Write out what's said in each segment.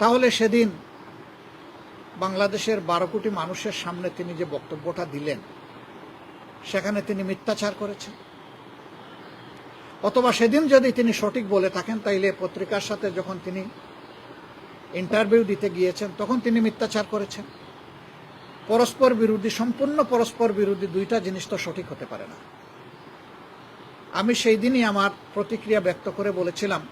তাহলে সেদিন বাংলাদেশের 12 কোটি মানুষের সামনে তিনি যে বক্তব্যটা দিলেন সেখানে তিনি মিথ্যাচার করেছেন, অথবা সেদিন যদি তিনি সঠিক বলে থাকেন তাইলে পত্রিকার সাথে যখন তিনি ইন্টারভিউ দিতে গিয়েছেন তখন তিনি মিথ্যাচার করেছেন। পরস্পর বিরোধী, সম্পূর্ণ পরস্পর বিরোধী দুইটা জিনিস তো সঠিক হতে পারে না। আমি সেই দিনই আমার প্রতিক্রিয়া ব্যক্ত করে বলেছিলাম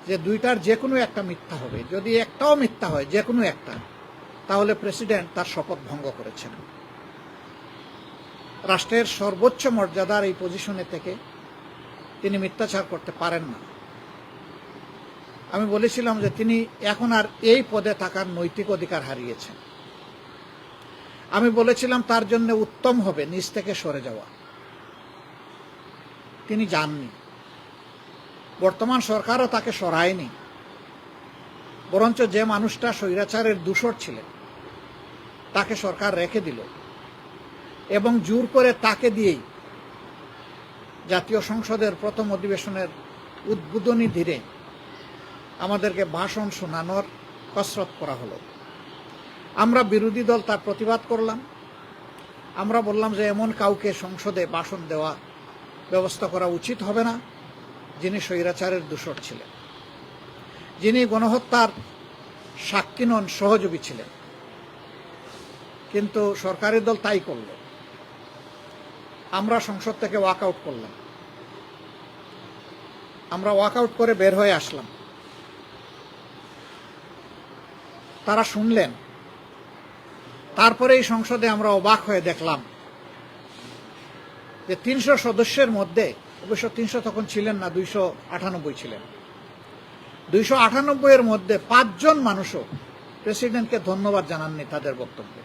যে দুইটার যে কোনো একটা মিথ্যা হবে, যদি একটাও মিথ্যা হয় যে কোনো একটা, তাহলে প্রেসিডেন্ট তার শপথ ভঙ্গ করেছেন। রাষ্ট্রের সর্বোচ্চ মর্যাদার এই পজিশনে থেকে তিনি মিথ্যাচার করতে পারেন না। আমি বলেছিলাম যে তিনি এখন আর এই পদে থাকার নৈতিক অধিকার হারিয়েছেন। আমি বলেছিলাম তার জন্য উত্তম হবে নিজ থেকে সরে যাওয়া। তিনি যাননি, বর্তমান সরকারও তাকে সরায়নি, বরঞ্চ যে মানুষটা স্বৈরাচারের দূষর ছিলেন তাকে সরকার রেখে দিল এবং জোর করে তাকে দিয়েই জাতীয় সংসদের প্রথম অধিবেশনের উদ্বোধনী ধীরে আমাদেরকে ভাষণ শোনানোর কসরত করা হলো। আমরা বিরোধী দল তার প্রতিবাদ করলাম। আমরা বললাম যে এমন কাউকে সংসদে ভাষণ দেওয়া ব্যবস্থা করা উচিত হবে না যিনি স্বৈরাচারের দূষর ছিলেন, যিনি গণহত্যার সাক্ষী নন, সহযোগী ছিলেন। কিন্তু সরকারি দল তাই করল। আমরা সংসদ থেকে ওয়াকআউট করলাম। আমরা ওয়াকআউট করে বের হয়ে আসলাম। তারা শুনলেন। তারপরে এই সংসদে আমরা অবাক হয়ে দেখলাম যে 300 সদস্যের মধ্যে, অবশ্য 300 তখন ছিলেন না, 298 ছিলেন, 298 এর মধ্যে 5 জন মানুষও প্রেসিডেন্টকে ধন্যবাদ জানাননি তাদের বক্তব্যে,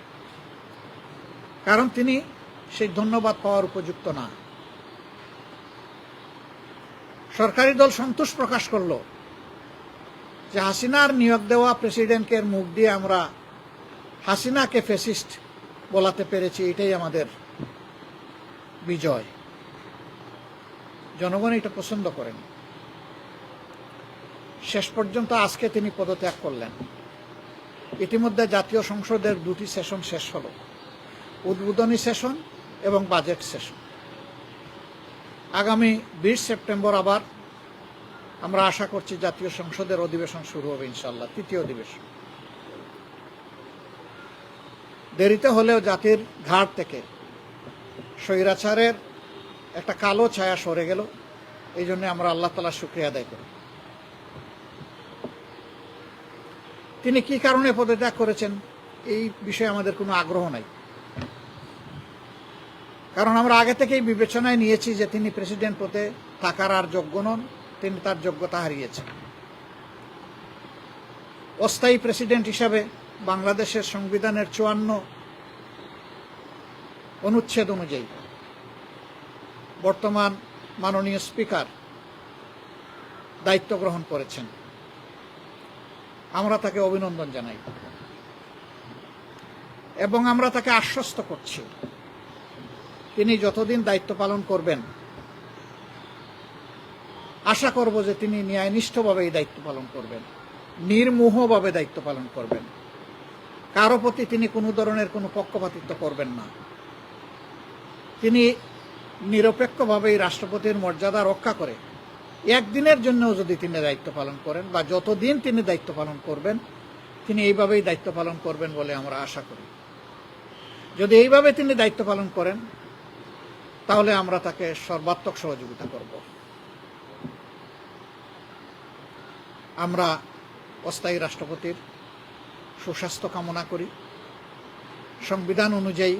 কারণ তিনি সেই ধন্যবাদ পাওয়ার উপযুক্ত না। সরকারি দল সন্তোষ প্রকাশ করল যে হাসিনার নিয়োগ দেওয়া প্রেসিডেন্টের মুখ দিয়ে আমরা হাসিনাকে ফ্যাসিস্ট বলাতে পেরেছি, এটাই আমাদের বিজয়। জনগণ এটা পছন্দ করেন। শেষ পর্যন্ত আজকে তিনি পদত্যাগ করলেন। ইতিমধ্যে জাতীয় সংসদের 2টি সেশন শেষ হলো, উদ্বোধনী সেশন এবং বাজেট সেশন। আগামী 20 সেপ্টেম্বর আবার আমরা আশা করছি জাতীয় সংসদের অধিবেশন শুরু হবে ইনশাআল্লাহ, 3য় অধিবেশন। দেরিতে হলেও জাতির ঘাট থেকে স্বৈরাচারের একটা কালো ছায়া সরে গেল। এই জন্য আমরা আল্লাহ তাআলার শুকরিয়া আদায় করি। তিনি কি কারণে পদত্যাগ করেছেন এই বিষয়ে আমাদের কোনো আগ্রহ নাই, কারণ আমরা আগে থেকেই বিবেচনায় নিয়েছি যে তিনি প্রেসিডেন্ট পদে থাকার আর যোগ্য নন, তিনি তার যোগ্যতা হারিয়েছেন। অস্থায়ী প্রেসিডেন্ট হিসাবে বাংলাদেশের সংবিধানের 54 অনুচ্ছেদ অনুযায়ী বর্তমান মাননীয় স্পিকার দায়িত্ব গ্রহণ করেছেন। আমরা তাকে অভিনন্দন জানাই এবং আমরা তাকে আশ্বস্ত করছি তিনি যতদিন দায়িত্ব পালন করবেন, আশা করব যে তিনি ন্যায়নিষ্ঠভাবে এই দায়িত্ব পালন করবেন, নির্মোহভাবে দায়িত্ব পালন করবেন। কারো প্রতি তিনি কোনো ধরনের কোনো পক্ষপাতিত্ব করবেন না। তিনি নিরপেক্ষভাবে এই রাষ্ট্রপতির মর্যাদা রক্ষা করে একদিনের জন্যও যদি তিনি দায়িত্ব পালন করেন বা যতদিন তিনি দায়িত্ব পালন করবেন, তিনি এইভাবেই দায়িত্ব পালন করবেন বলে আমরা আশা করি। যদি এইভাবে তিনি দায়িত্ব পালন করেন তাহলে আমরা তাকে সর্বাত্মক সহযোগিতা করব। আমরা অস্থায়ী রাষ্ট্রপতির সুস্বাস্থ্য কামনা করি। সংবিধান অনুযায়ী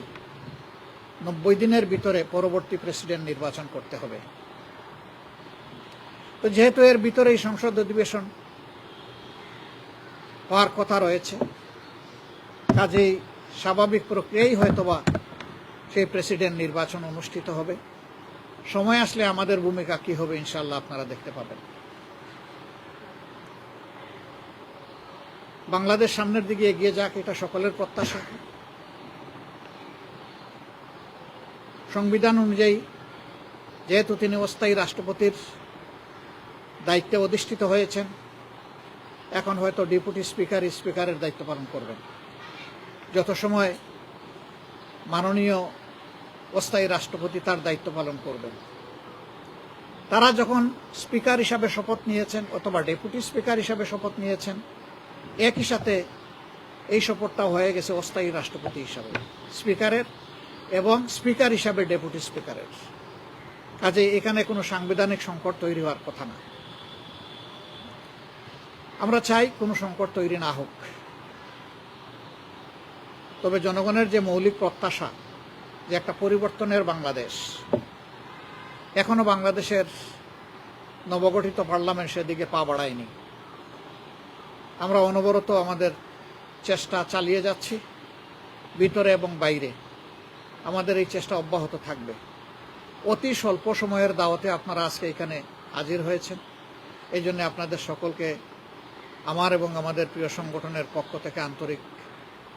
90 দিনের ভিতরে পরবর্তী প্রেসিডেন্ট নির্বাচন করতে হবে। তো যেহেতু এর ভিতরেই সংসদ অধিবেশন হওয়ার কথা রয়েছে, কাজেই স্বাভাবিক প্রক্রিয়াই হয়তোবা সেই প্রেসিডেন্ট নির্বাচন অনুষ্ঠিত হবে। সময় আসলে আমাদের ভূমিকা কি হবে ইনশাআল্লাহ আপনারা দেখতে পাবেন। বাংলাদেশ সামনের দিকে এগিয়ে যাক, এটা সকলের প্রত্যাশা। সংবিধান অনুযায়ী যেহেতু তিনি অস্থায়ী রাষ্ট্রপতির দায়িত্বে অধিষ্ঠিত হয়েছেন, এখন হয়তো ডেপুটি স্পিকার স্পিকারের দায়িত্ব পালন করবেন। যত সময় মাননীয় অস্থায়ী রাষ্ট্রপতি তার দায়িত্ব পালন করবেন। তারা যখন স্পিকার হিসাবে শপথ নিয়েছেন অথবা ডেপুটি স্পিকার হিসাবে শপথ নিয়েছেন, একই সাথে এই শপথটা হয়ে গেছে অস্থায়ী রাষ্ট্রপতি হিসাবে স্পিকারের এবং স্পিকার হিসাবে ডেপুটি স্পিকারের। কাজে এখানে কোনো সাংবিধানিক সংকট তৈরি হওয়ার কথা না। আমরা চাই কোনো সংকট তৈরি না হোক, তবে জনগণের যে মৌলিক প্রত্যাশা যে একটা পরিবর্তনের বাংলাদেশ, এখনো বাংলাদেশের নবগঠিত পার্লামেন্ট সেদিকে পা বাড়ায়নি। আমরা অনবরত আমাদের চেষ্টা চালিয়ে যাচ্ছি, ভিতরে এবং বাইরে আমাদের এই চেষ্টা অব্যাহত থাকবে। অতি স্বল্প সময়ের দাওয়াতে আপনারা আজকে এখানে হাজির হয়েছেন, এই জন্য আপনাদের সকলকে আমার এবং আমাদের প্রিয় সংগঠনের পক্ষ থেকে আন্তরিক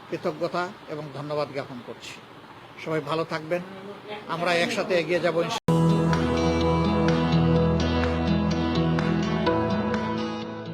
কৃতজ্ঞতা এবং ধন্যবাদ জ্ঞাপন করছি। সবাই ভালো থাকবেন, আমরা একসাথে এগিয়ে যাব।